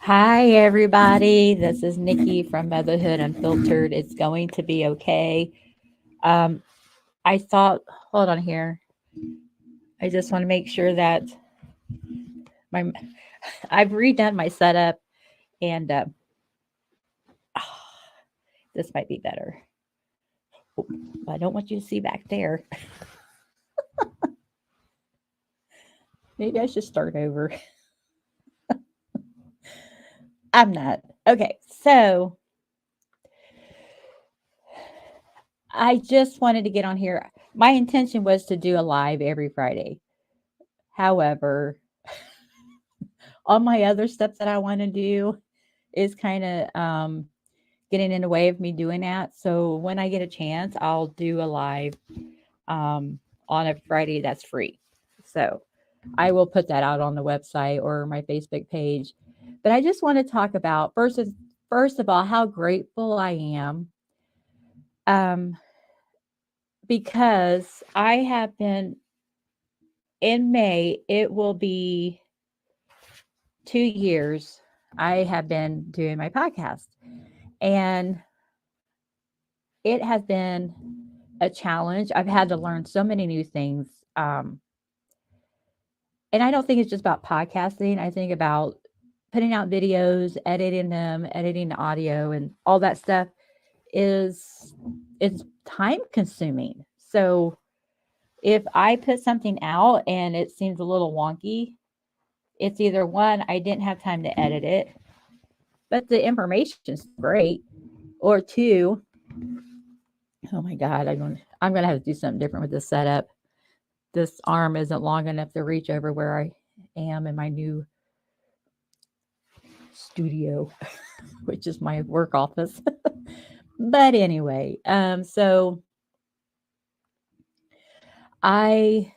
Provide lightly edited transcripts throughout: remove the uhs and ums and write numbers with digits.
Hi, everybody. This is Nikki from Motherhood Unfiltered. It's going to be okay. Um, I thought, hold on here. I just want to make sure that my I've redone my setup, and this might be better. Oh, I don't want you to see back there. Maybe I should start over. I'm not. Okay, so I just wanted to get on here. My intention was to do a live every Friday. However, all my other stuff that I want to do is kind of getting in the way of me doing that. So when I get a chance, I'll do a live on a Friday that's free. So I will put that out on the website or my Facebook page. But I just want to talk about first of all how grateful I am, um, because I have been in May. It will be 2 years. I have been doing my podcast, and it has been a challenge. I've had to learn so many new things. Um, and I don't think it's just about podcasting. I think about putting out videos, editing them, editing the audio, and all that stuff is it's time consuming. So if I put something out and it seems a little wonky, it's either one, I didn't have time to edit it, but the information's great, or two, oh my God, I'm gonna have to do something different with this setup. This arm isn't long enough to reach over where I am in my new studio, which is my work office. But anyway, so I,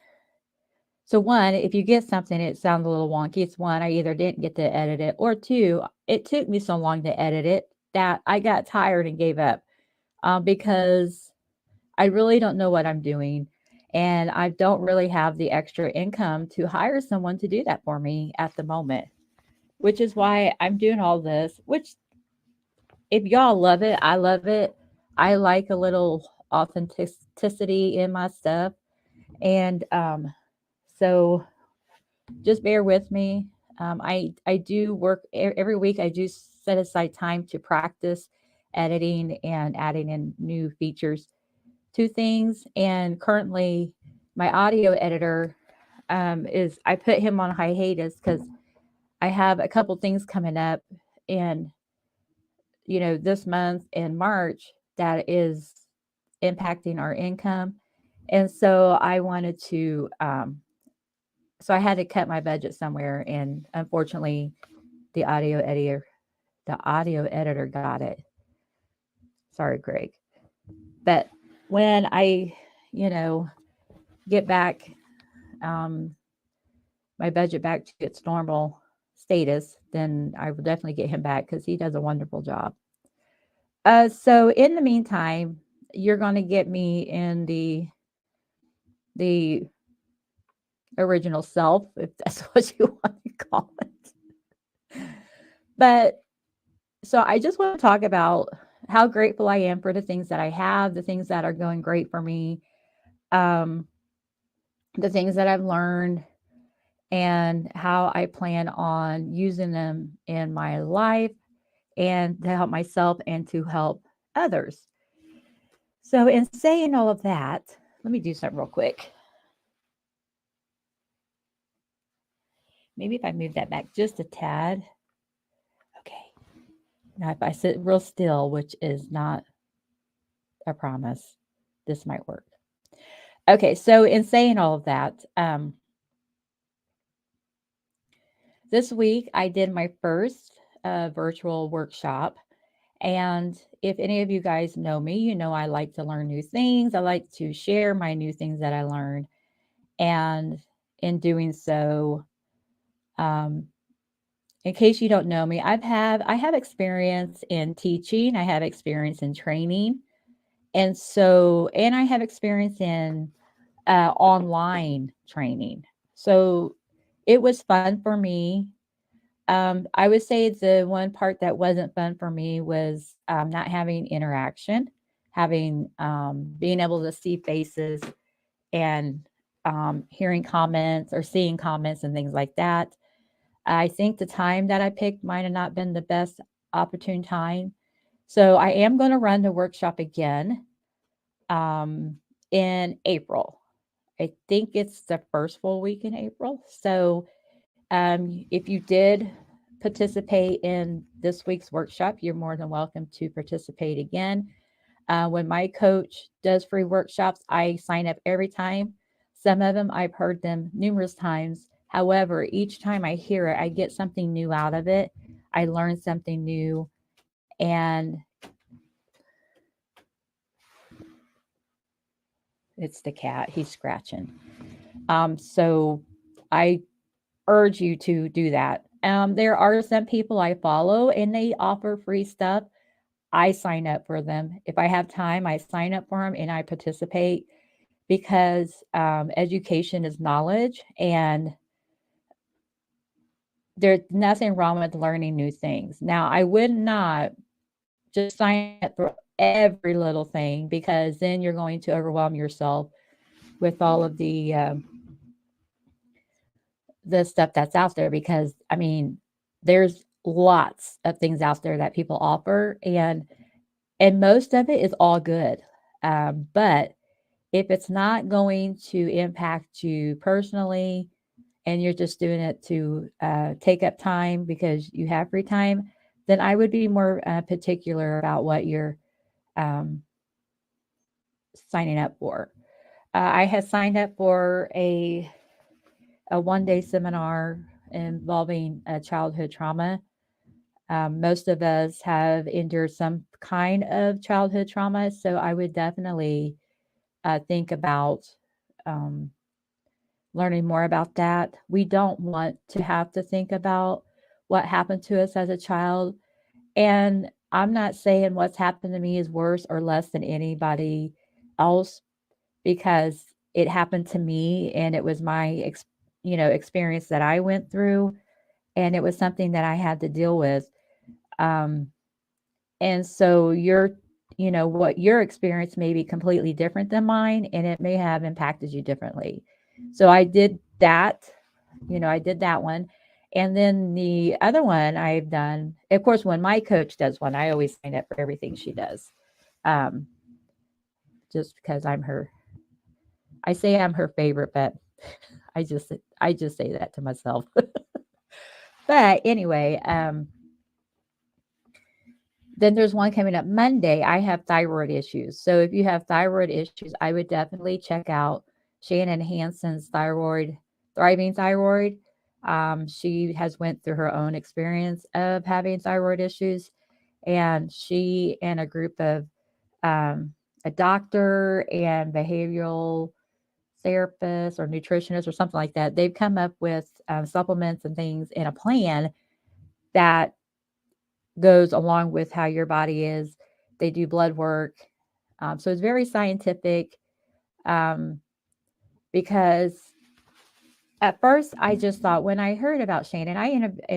so one, if you get something, it sounds a little wonky. It's one, I either didn't get to edit it, or two, it took me so long to edit it that I got tired and gave up because I really don't know what I'm doing. And I don't really have the extra income to hire someone to do that for me at the moment, which is why I'm doing all this, which if y'all love it, I love it. I like a little authenticity in my stuff. And so just bear with me. I do work every week. I do set aside time to practice editing and adding in new features to things. And currently, my audio editor is I put him on hiatus because I have a couple things coming up, and this month in March that is impacting our income. And so I wanted to, so I had to cut my budget somewhere. And unfortunately, the audio editor, the audio editor got it. Sorry, Greg. But when I, you know, get back, um, my budget back to its normal status, then I will definitely get him back because he does a wonderful job. So in the meantime, you're going to get me in the original self, if that's what you want to call it. But so I just want to talk about how grateful I am for the things that I have, the things that are going great for me, um, the things that I've learned, and how I plan on using them in my life and to help myself and to help others. So, in saying all of that, let me do something real quick. Maybe if I move that back just a tad. Okay. Now, if I sit real still, which is not a promise, this might work. Okay. So, in saying all of that, this week I did my first virtual workshop. And if any of you guys know me, you know I like to learn new things. I like to share my new things that I learned. And in doing so, um, in case you don't know me, I have experience in teaching. I have experience in training, and I have experience in online training. So it was fun for me I would say the one part that wasn't fun for me was not having interaction, having being able to see faces and hearing comments or seeing comments and things like that. I think the time that I picked might have not been the best opportune time. So I am going to run the workshop again um, in April. I think it's the first full week in April. So if you did participate in this week's workshop, you're more than welcome to participate again. When my coach does free workshops, I sign up every time. Some of them I've heard them numerous times. However, each time I hear it, I get something new out of it. I learn something new, and it's the cat. He's scratching. So I urge you to do that. There are some people I follow and they offer free stuff. I sign up for them. If I have time, I sign up for them and I participate because education is knowledge and there's nothing wrong with learning new things. Now, I would not just sign up for every little thing because then you're going to overwhelm yourself with all of the stuff that's out there because I mean, there's lots of things out there that people offer and most of it is all good. But if it's not going to impact you personally and you're just doing it to take up time because you have free time, then I would be more particular about what you're um, signing up for. I had signed up for a 1 day seminar involving childhood trauma. Most of us have endured some kind of childhood trauma, so I would definitely think about um, learning more about that. We don't want to have to think about what happened to us as a child. And I'm not saying what's happened to me is worse or less than anybody else because it happened to me and it was my experience that I went through and it was something that I had to deal with. Um, and so what your experience may be completely different than mine and it may have impacted you differently. So I did that, I did that one. And then the other one I've done, of course, when my coach does one, I always sign up for everything she does. Um, just because I say I'm her favorite, but I just I just say that to myself. But anyway, then there's one coming up Monday. I have thyroid issues. So if you have thyroid issues, I would definitely check out Shannon Hansen's Thriving Thyroid. She has went through her own experience of having thyroid issues, and she and a group of a doctor and behavioral therapist or nutritionist or something like that, they've come up with supplements and things in a plan that goes along with how your body is. They do blood work. So it's very scientific um, because at first I just thought when I heard about Shane and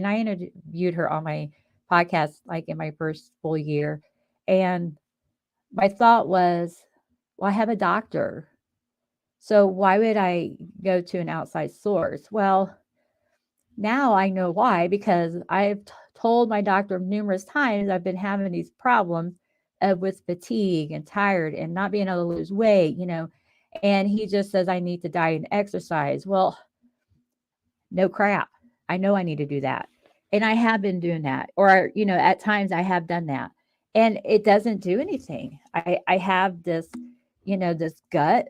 I interviewed her on my podcast like in my first full year, and my thought was, well, I have a doctor, so why would I go to an outside source? Well, now I know why because I've told my doctor numerous times I've been having these problems with fatigue and tired and not being able to lose weight. And he just says I need to diet and exercise. Well, no crap. I know I need to do that. And I have been doing that. Or, at times I have done that. And it doesn't do anything. I have this gut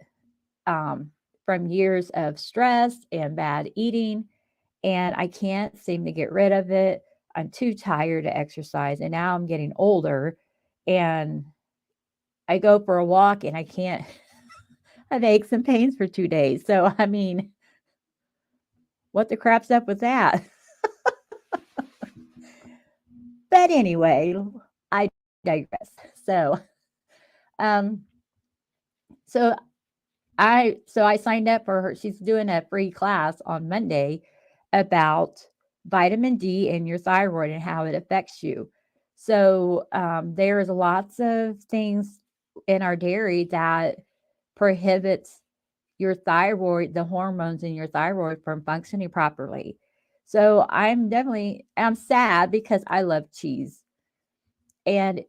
from years of stress and bad eating and I can't seem to get rid of it. I'm too tired to exercise. And now I'm getting older and I go for a walk and I can't, I have aches and pains for 2 days. So, I mean, what the crap's up with that? But anyway, I digress. Um, so so I signed up for her. She's doing a free class on Monday about vitamin D in your thyroid and how it affects you. So there's lots of things in our dairy that prohibits your thyroid, the hormones in your thyroid from functioning properly. So I'm sad because I love cheese. And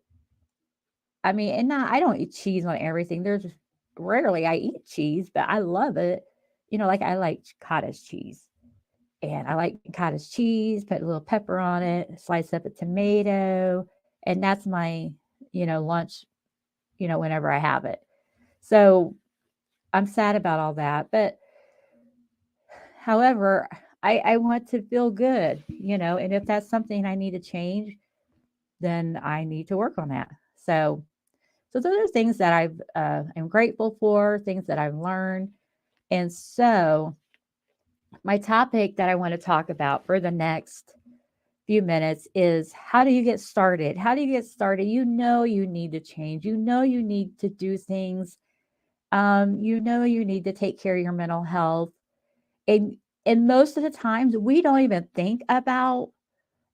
I mean, and not, I don't eat cheese on everything. There's rarely I eat cheese, but I love it. Like I like cottage cheese. And I like cottage cheese, put a little pepper on it, slice up a tomato, and that's my, lunch, whenever I have it. So I'm sad about all that. But however, I want to feel good, and if that's something I need to change, then I need to work on that. So those are things that I'm grateful for, things that I've learned. And so my topic that I want to talk about for the next few minutes is, how do you get started? How do you get started? You need to change. You need to do things. You need to take care of your mental health. And and most of the times we don't even think about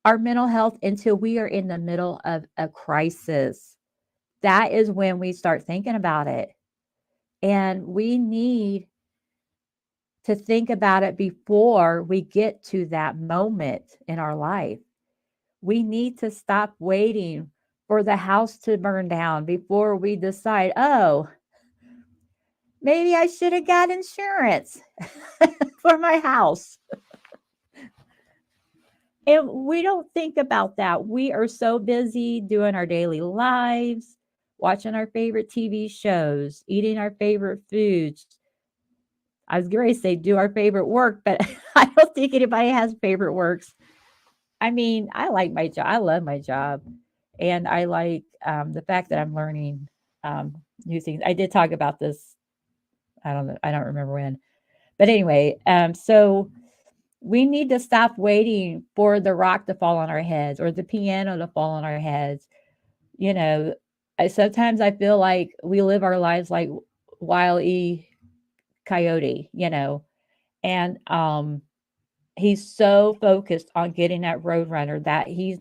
our mental health until we are in the middle of a crisis. That is when we start thinking about it. And we need to think about it before we get to that moment in our life. We need to stop waiting for the house to burn down before we decide, oh, maybe I should have got insurance for my house. And we don't think about that. We are so busy doing our daily lives, watching our favorite TV shows, eating our favorite foods. I was going to say do our favorite work, but I don't think anybody has favorite works. I mean, I like my job. I love my job. And I like the fact that I'm learning new things. I did talk about this. I don't know. I don't remember when. But anyway, so we need to stop waiting for the rock to fall on our heads or the piano to fall on our heads. You know, sometimes I feel like we live our lives like Wile E. Coyote, and he's so focused on getting that road runner that he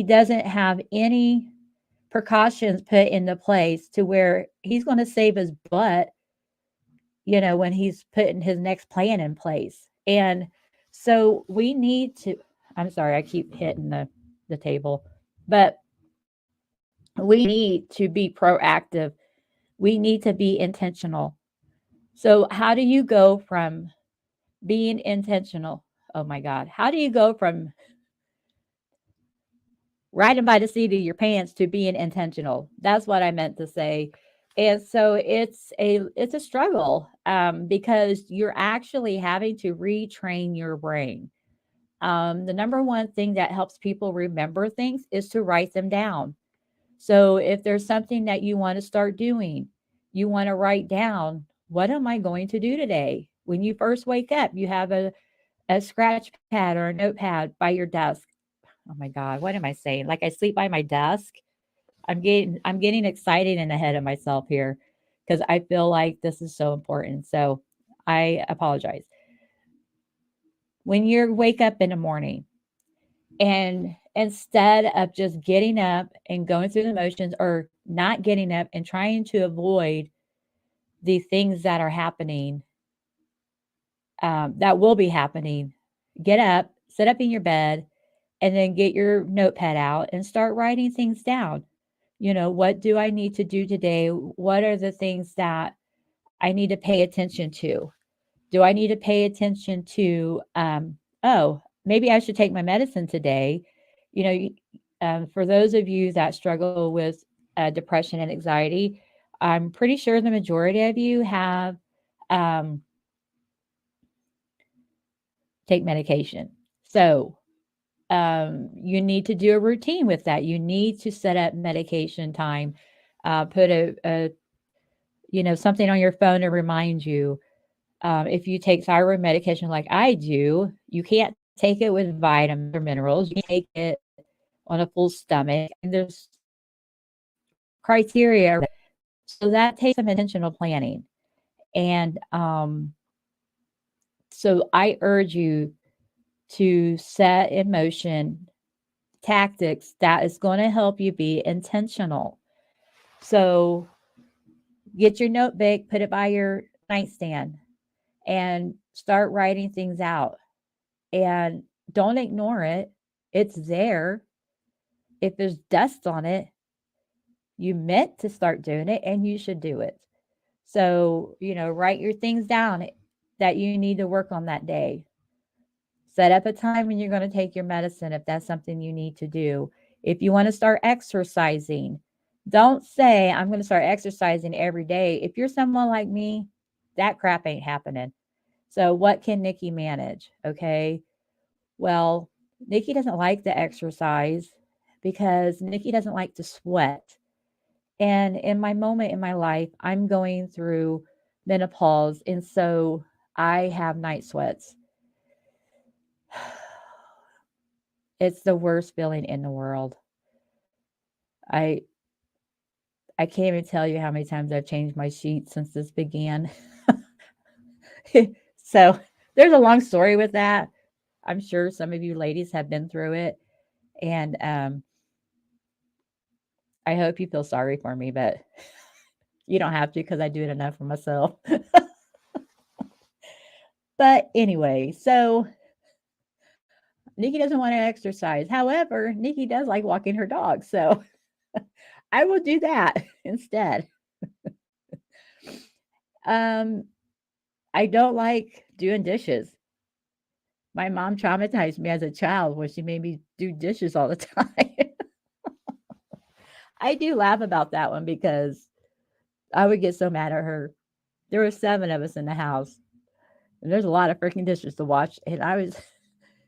doesn't have any precautions put into place to where he's going to save his butt, when he's putting his next plan in place. And so we need to, I'm sorry, I keep hitting the table, but we need to be proactive. We need to be intentional. So how do you go from being intentional? Oh my God. How do you go from riding by the seat of your pants to being intentional? That's what I meant to say. And so it's a struggle, because you're actually having to retrain your brain. The number one thing that helps people remember things is to write them down. So if there's something that you want to start doing, you want to write down, what am I going to do today? When you first wake up, you have a scratch pad or a notepad by your desk. Oh my God, what am I saying? Like I sleep by my desk. I'm getting excited and ahead of myself here because I feel like this is so important. So I apologize. When you wake up in the morning, and instead of just getting up and going through the motions, or not getting up and trying to avoid the things that are happening, that will be happening, get up, sit up in your bed, and then get your notepad out and start writing things down. What do I need to do today? What are the things that I need to pay attention to? Do I need to pay attention to, oh, maybe I should take my medicine today? For those of you that struggle with depression and anxiety, I'm pretty sure the majority of you have um, take medication. So you need to do a routine with that. You need to set up medication time, put something on your phone to remind you. If you take thyroid medication like I do, you can't take it with vitamins or minerals. You take it on a full stomach, and there's criteria. So that takes some intentional planning. And so I urge you to set in motion tactics that is going to help you be intentional. So get your notebook, put it by your nightstand, and start writing things out. And don't ignore it. It's there. If there's dust on it, you meant to start doing it and you should do it. So, write your things down that you need to work on that day. Set up a time when you're going to take your medicine if that's something you need to do. If you want to start exercising, don't say, I'm going to start exercising every day. If you're someone like me, that crap ain't happening. So, what can Nikki manage? Okay. Well, Nikki doesn't like to exercise because Nikki doesn't like to sweat. And in my moment in my life, I'm going through menopause. And so I have night sweats. It's the worst feeling in the world. I I can't even tell you how many times I've changed my sheets since this began. So there's a long story with that. I'm sure some of you ladies have been through it. And I hope you feel sorry for me, but you don't have to because I do it enough for myself. But anyway, so Nikki doesn't want to exercise. However, Nikki does like walking her dog. So I will do that instead. Um, I don't like doing dishes. My mom traumatized me as a child when she made me do dishes all the time. I do laugh about that one because I would get so mad at her. There were 7 of us in the house, and there's a lot of freaking dishes to wash. And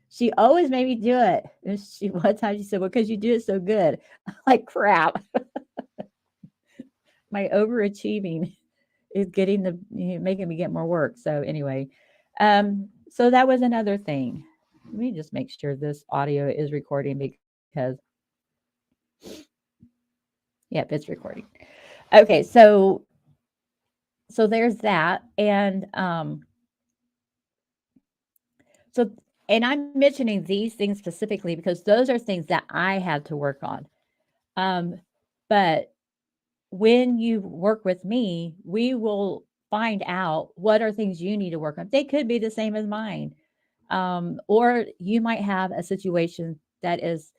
she always made me do it. And one time she said, "Well, because you do it so good." I'm like, crap. My overachieving is making me get more work. So anyway, so that was another thing. Let me just make sure this audio is recording because, yep, it's recording. Okay, so there's that, and so and I'm mentioning these things specifically because those are things that I had to work on. Um, but when you work with me, we will find out what are things you need to work on. They could be the same as mine. Or you might have a situation that is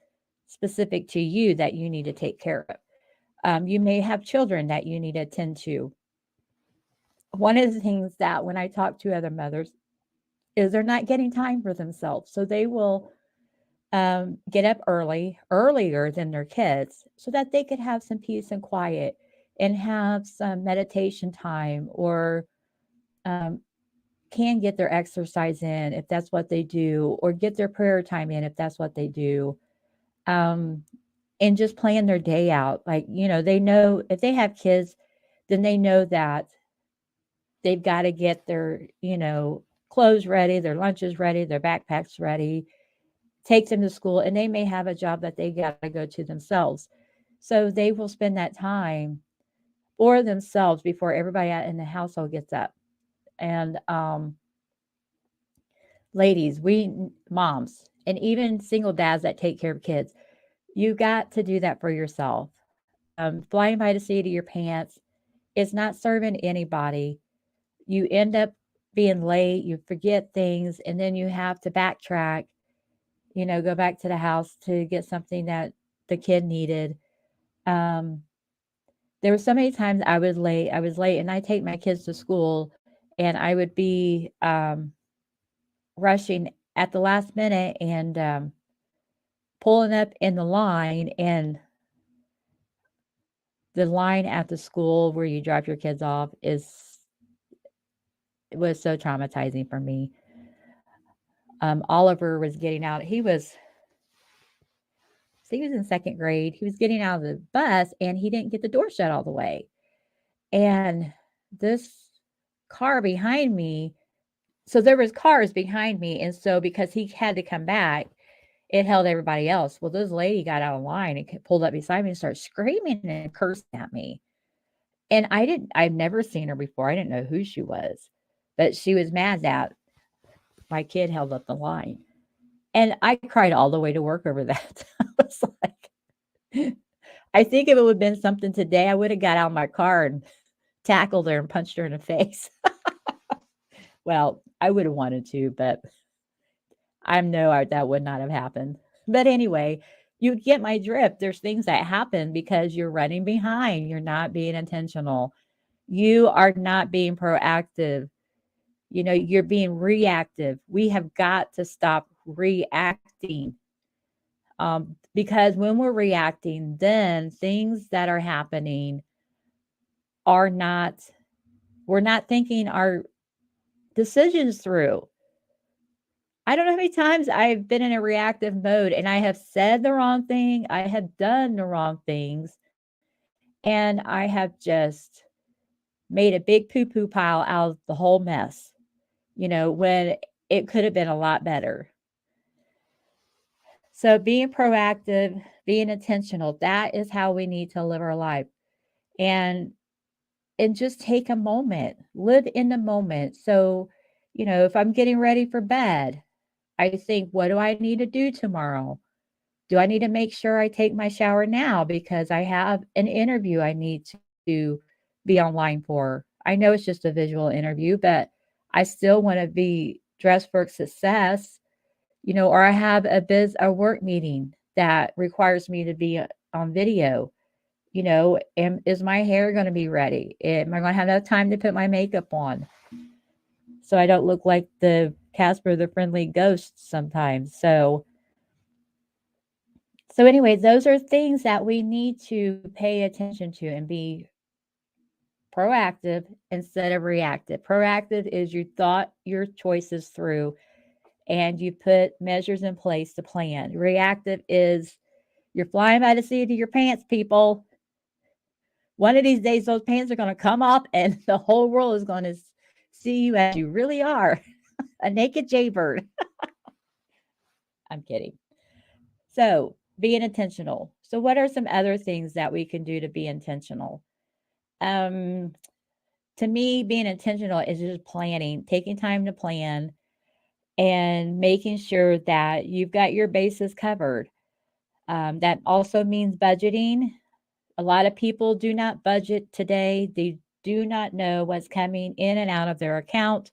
specific to you that you need to take care of. You may have children that you need to attend to. One of the things that when I talk to other mothers is they're not getting time for themselves. So they will get up earlier than their kids, so that they could have some peace and quiet and have some meditation time or um, can get their exercise in if that's what they do, or get their prayer time in if that's what they do. Um, and just plan their day out. Like, they know if they have kids, then they know that they've got to get their, clothes ready, their lunches ready, their backpacks ready, take them to school, and they may have a job that they got to go to themselves. So they will spend that time for themselves before everybody in the household gets up. And ladies, we moms, and even single dads that take care of kids, you got to do that for yourself. Flying by the seat of your pants is not serving anybody. You end up being late, you forget things, and then you have to backtrack, go back to the house to get something that the kid needed. Um, there were so many times I was late, and I take my kids to school, and I would be rushing at the last minute and pulling up in the line, and the line at the school where you drop your kids off it was so traumatizing for me. Oliver was getting out. He was in second grade. He was getting out of the bus and he didn't get the door shut all the way. And this car behind me, so there was cars behind me, and so because he had to come back, it held everybody else. Well, this lady got out of line and pulled up beside me and started screaming and cursing at me. And I've never seen her before. I didn't know who she was, but she was mad that my kid held up the line. And I cried all the way to work over that. I was like, I think if it would have been something today, I would have got out of my car and tackled her and punched her in the face. Well, I would have wanted to, but I know that would not have happened. But anyway, you get my drift. There's things that happen because you're running behind. You're not being intentional. You are not being proactive. You're being reactive. We have got to stop reacting. Because when we're reacting, then things that are happening are not, we're not thinking our decisions through. I don't know how many times I've been in a reactive mode and I have said the wrong thing, I have done the wrong things, and I have just made a big poo poo pile out of the whole mess, when it could have been a lot better. So, being proactive, being intentional, that is how we need to live our life. And just take a moment, live in the moment. So, if I'm getting ready for bed, I think, what do I need to do tomorrow? Do I need to make sure I take my shower now because I have an interview I need to be online for? I know it's just a visual interview, but I still want to be dressed for success, or I have a work meeting that requires me to be on video. Is my hair going to be ready? Am I going to have enough time to put my makeup on so I don't look like the Casper the Friendly Ghost sometimes? So anyway, those are things that we need to pay attention to and be proactive instead of reactive. Proactive is you thought your choices through and you put measures in place to plan. Reactive is you're flying by the seat of your pants, people. One of these days, those pants are going to come off and the whole world is going to see you as you really are, a naked jaybird. I'm kidding. So, being intentional. So, what are some other things that we can do to be intentional? Um, to me, being intentional is just planning, taking time to plan and making sure that you've got your bases covered. That also means budgeting. A lot of people do not budget today. They do not know what's coming in and out of their account.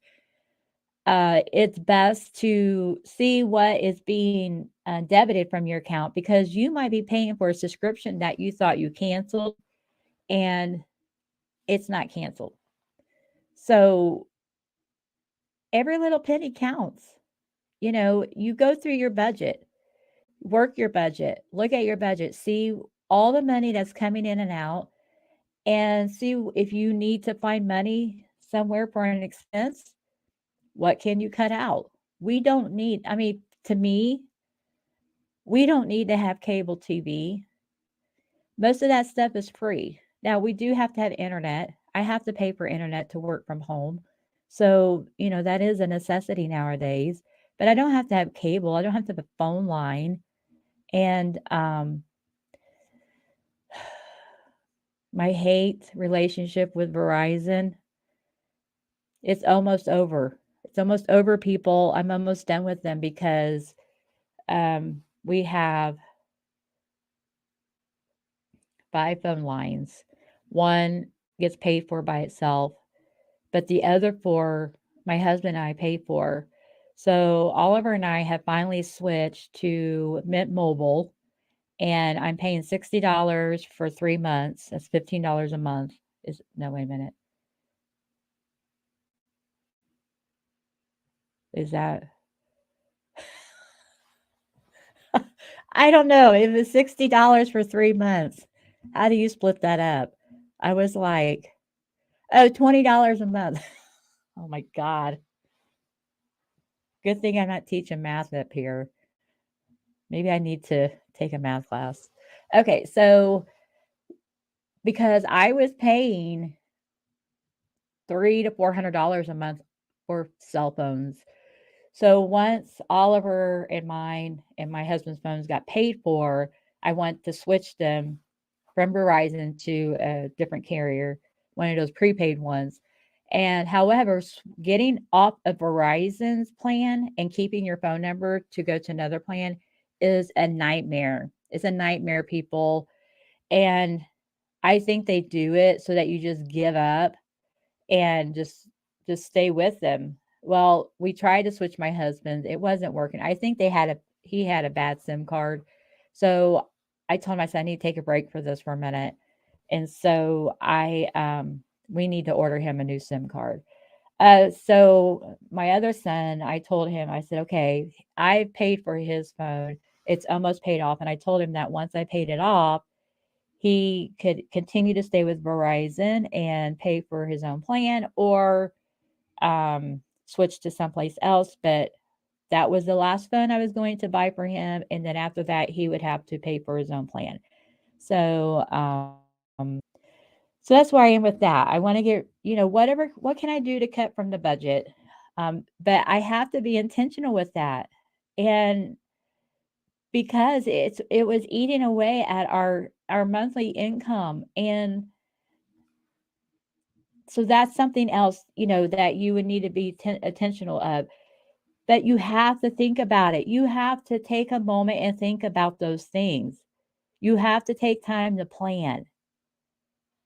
It's best to see what is being debited from your account because you might be paying for a subscription that you thought you canceled and it's not canceled. So every little penny counts. You go through your budget, work your budget, look at your budget, see all the money that's coming in and out, and see if you need to find money somewhere for an expense. What can you cut out? We don't need, I mean, to me, we don't need to have cable TV. Most of that stuff is free. Now, we do have to have internet. I have to pay for internet to work from home. So, that is a necessity nowadays. But I don't have to have cable. I don't have to have a phone line. And my hate relationship with Verizon, it's almost over. It's almost over, people. I'm almost done with them because we have 5 phone lines. One gets paid for by itself, but the other 4, my husband and I pay for. So Oliver and I have finally switched to Mint Mobile, and I'm paying $60 for 3 months. That's $15 a month. Is no, wait a minute. Is that I don't know. It was $60 for 3 months. How do you split that up? I was like, "Oh, $20 a month." Oh my god. Good thing I'm not teaching math up here. Maybe I need to take a math class. Okay, so because I was paying 3 to $400 a month for cell phones. So once Oliver and mine and my husband's phones got paid for, I want to switch them from Verizon to a different carrier, one of those prepaid ones. And however, getting off a Verizon's plan and keeping your phone number to go to another plan is a nightmare. It's a nightmare, people. And I think they do it so that you just give up and just stay with them. Well, we tried to switch my husband. It wasn't working. I think he had a bad SIM card. So I told him, I said, I need to take a break for this for a minute. And so we need to order him a new SIM card. So my other son, I told him, I said, okay, I paid for his phone. It's almost paid off. And I told him that once I paid it off, he could continue to stay with Verizon and pay for his own plan or switch to someplace else. But that was the last phone I was going to buy for him. And then after that, he would have to pay for his own plan. So, so that's where I am with that. I want to get, what can I do to cut from the budget? But I have to be intentional with that. And because it was eating away at our monthly income. And so that's something else, that you would need to be intentional of. But you have to think about it. You have to take a moment and think about those things. You have to take time to plan.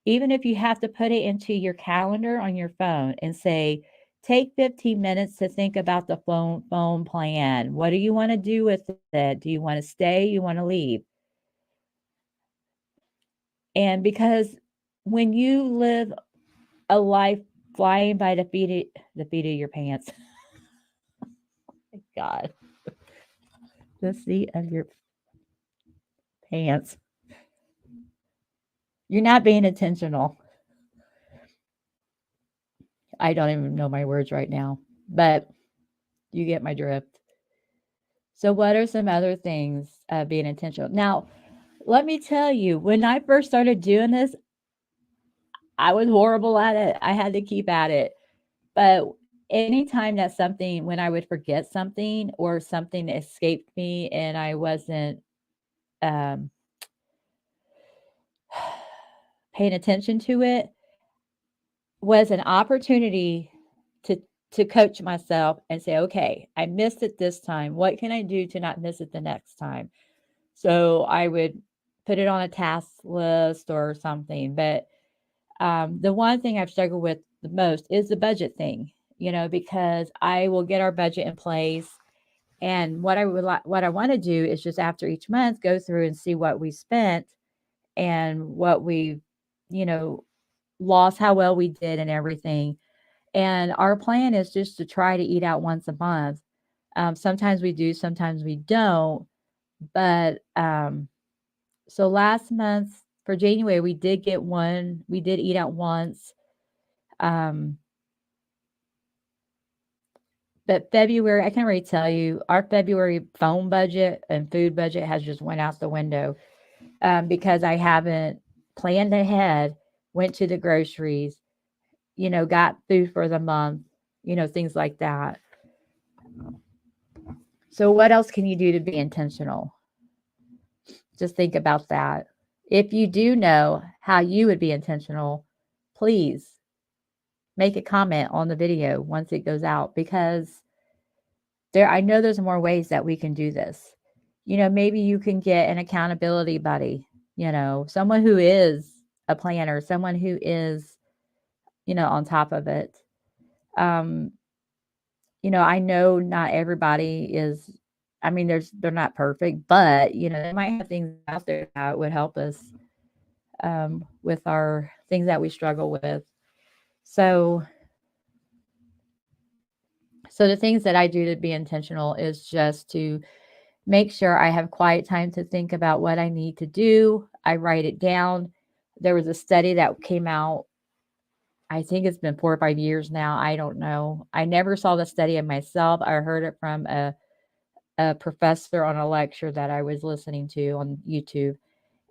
Even if you have to put it into your calendar on your phone and say, take 15 minutes to think about the phone plan. What do you want to do with it? Do you want to stay? You want to leave? And because when you live a life flying by the feet of your pants, God, the seat of your pants, you're not being intentional. I don't even know my words right now, but you get my drift. So, what are some other things being intentional? Now, let me tell you, when I first started doing this, I was horrible at it. I had to keep at it. But anytime that something, when I would forget something or something escaped me and I wasn't um, paying attention to it, was an opportunity to to coach myself and say, okay, I missed it this time. What can I do to not miss it the next time? So I would put it on a task list or something. But the one thing I've struggled with the most is the budget thing, because I will get our budget in place. And what I want to do is just after each month go through and see what we spent and what we, you know, lost, how well we did, and everything. And our plan is just to try to eat out once a month. Sometimes we do, sometimes we don't. But so last month for January, we did eat out once. Um, but February, I can already tell you, our February phone budget and food budget has just went out the window because I haven't planned ahead, went to the groceries, got food for the month, things like that. So, what else can you do to be intentional? Just think about that. If you do know how you would be intentional, please make a comment on the video once it goes out because I know there's more ways that we can do this. Maybe you can get an accountability buddy, someone who is a planner, someone who is, on top of it. Um, I know not everybody is, I mean, they're not perfect, but, they might have things out there that would help us with our things that we struggle with. So, so the things that I do to be intentional is just to make sure I have quiet time to think about what I need to do. I write it down. There was a study that came out, I think it's been 4 or 5 years now. I don't know. I never saw the study of myself. I heard it from a professor on a lecture that I was listening to on YouTube.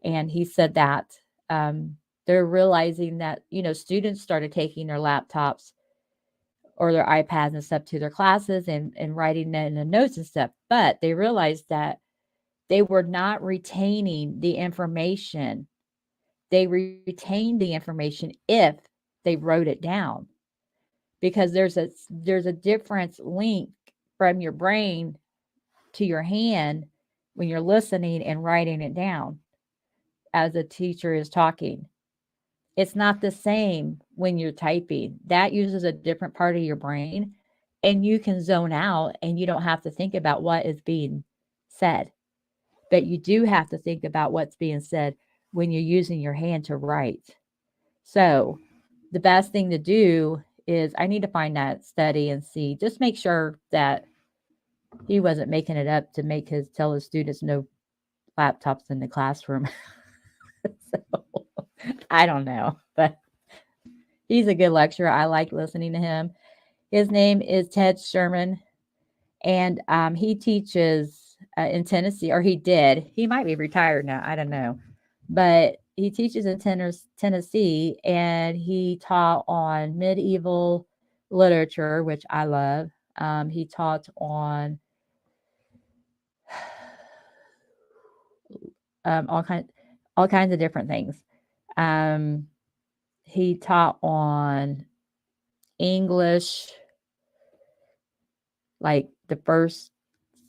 And he said that they're realizing that, students started taking their laptops or their iPads and stuff to their classes and writing in the notes and stuff. But they realized that they were not retaining the information. They retained the information if they wrote it down. because there's a difference link from your brain to your hand when you're listening and writing it down as a teacher is talking. It's not the same when you're typing. That uses a different part of your brain, and you can zone out and you don't have to think about what is being said. But you do have to think about what's being said when you're using your hand to write. So, the best thing to do is I need to find that study and see, just make sure that he wasn't making it up to make his tell his students no laptops in the classroom. So, I don't know, but he's a good lecturer. I like listening to him. His name is Ted Sherman, and he teaches in Tennessee, or he did. He might be retired now. I don't know, but he teaches in Tennessee, and he taught on medieval literature, which I love. He taught on um, all kind all kinds of different things. Um, he taught on English, like the first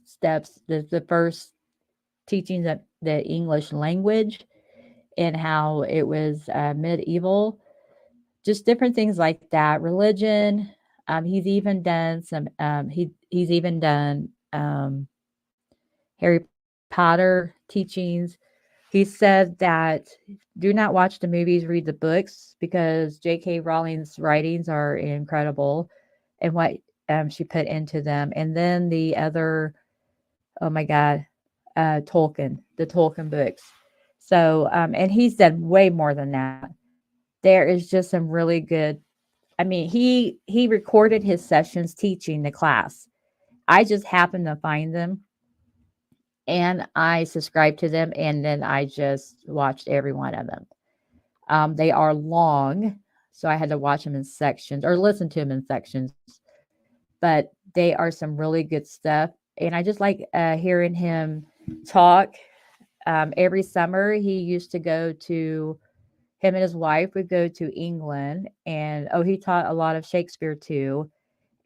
steps, the first teachings of the English language and how it was medieval, just different things like that. Religion. He's even done some. He's even done Harry Potter teachings. He said that do not watch the movies, read the books because J.K. Rowling's writings are incredible and what she put into them. And then the other, oh my God, Tolkien, the Tolkien books. So, and he's done way more than that. There is just some really good. I mean, he recorded his sessions teaching the class. I just happened to find them and I subscribed to them, and then I just watched every one of them. They are long, so I had to watch them in sections or listen to them in sections, but they are some really good stuff. And I just like hearing him talk. Every summer, he used to go to, him and his wife would go to England, and oh, he taught a lot of Shakespeare too.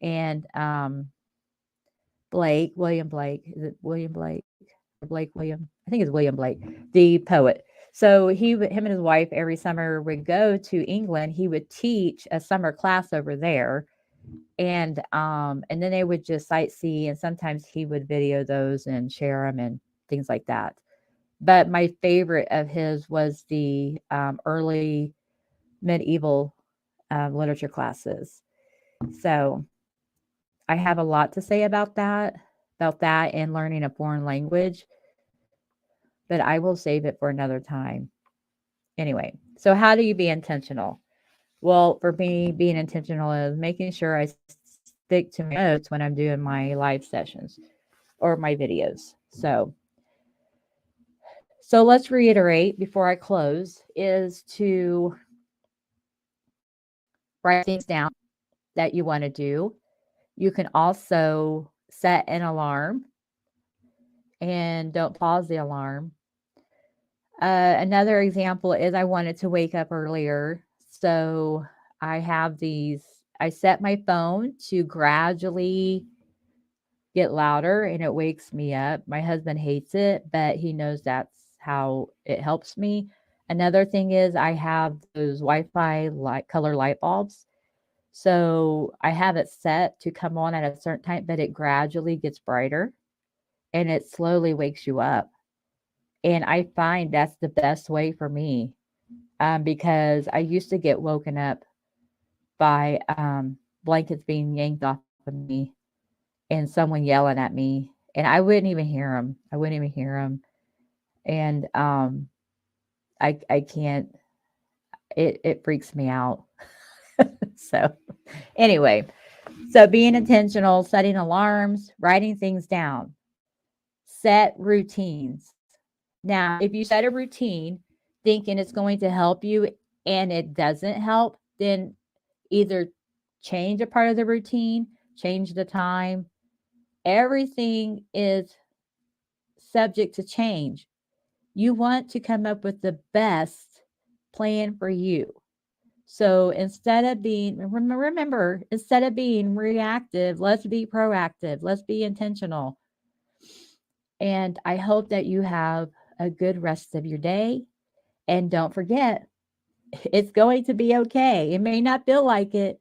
And William Blake, is it William Blake or Blake William? I think it's William Blake, the poet. So him and his wife every summer would go to England. He would teach a summer class over there, and then they would just sightsee, and sometimes he would video those and share them and things like that. But my favorite of his was the early medieval literature classes. So I have a lot to say about that and learning a foreign language, but I will save it for another time. Anyway, so how do you be intentional? Well, for me, being intentional is making sure I stick to my notes when I'm doing my live sessions or my videos. So let's reiterate before I close is to write things down that you want to do. You can also set an alarm and don't pause the alarm. Another example is I wanted to wake up earlier. So I have these, I set my phone to gradually get louder and it wakes me up. My husband hates it, but he knows that's how it helps me. Another thing is I have those Wi-Fi light color light bulbs. So I have it set to come on at a certain time, but it gradually gets brighter and it slowly wakes you up. And I find that's the best way for me because I used to get woken up by blankets being yanked off of me and someone yelling at me, and I wouldn't even hear them. I wouldn't even hear them, and I can't. It freaks me out. So anyway, so being intentional, setting alarms, writing things down, set routines. Now, if you set a routine thinking it's going to help you and it doesn't help, then either change a part of the routine, change the time. Everything is subject to change. You want to come up with the best plan for you. So instead of being, remember, instead of being reactive, let's be proactive. Let's be intentional. And I hope that you have a good rest of your day. And don't forget, it's going to be okay. It may not feel like it.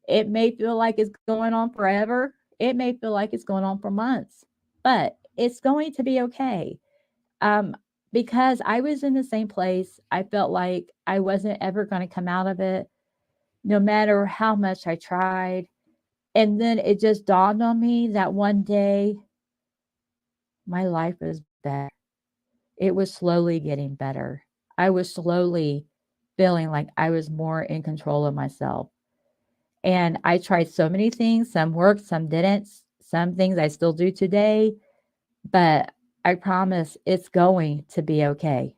It may feel like it's going on forever. It may feel like it's going on for months, but it's going to be okay. Um, because I was in the same place. I felt like I wasn't ever going to come out of it, no matter how much I tried. And then it just dawned on me that one day my life was better. It was slowly getting better. I was slowly feeling like I was more in control of myself. And I tried so many things. Some worked, some didn't. Some things I still do today, but I promise it's going to be okay.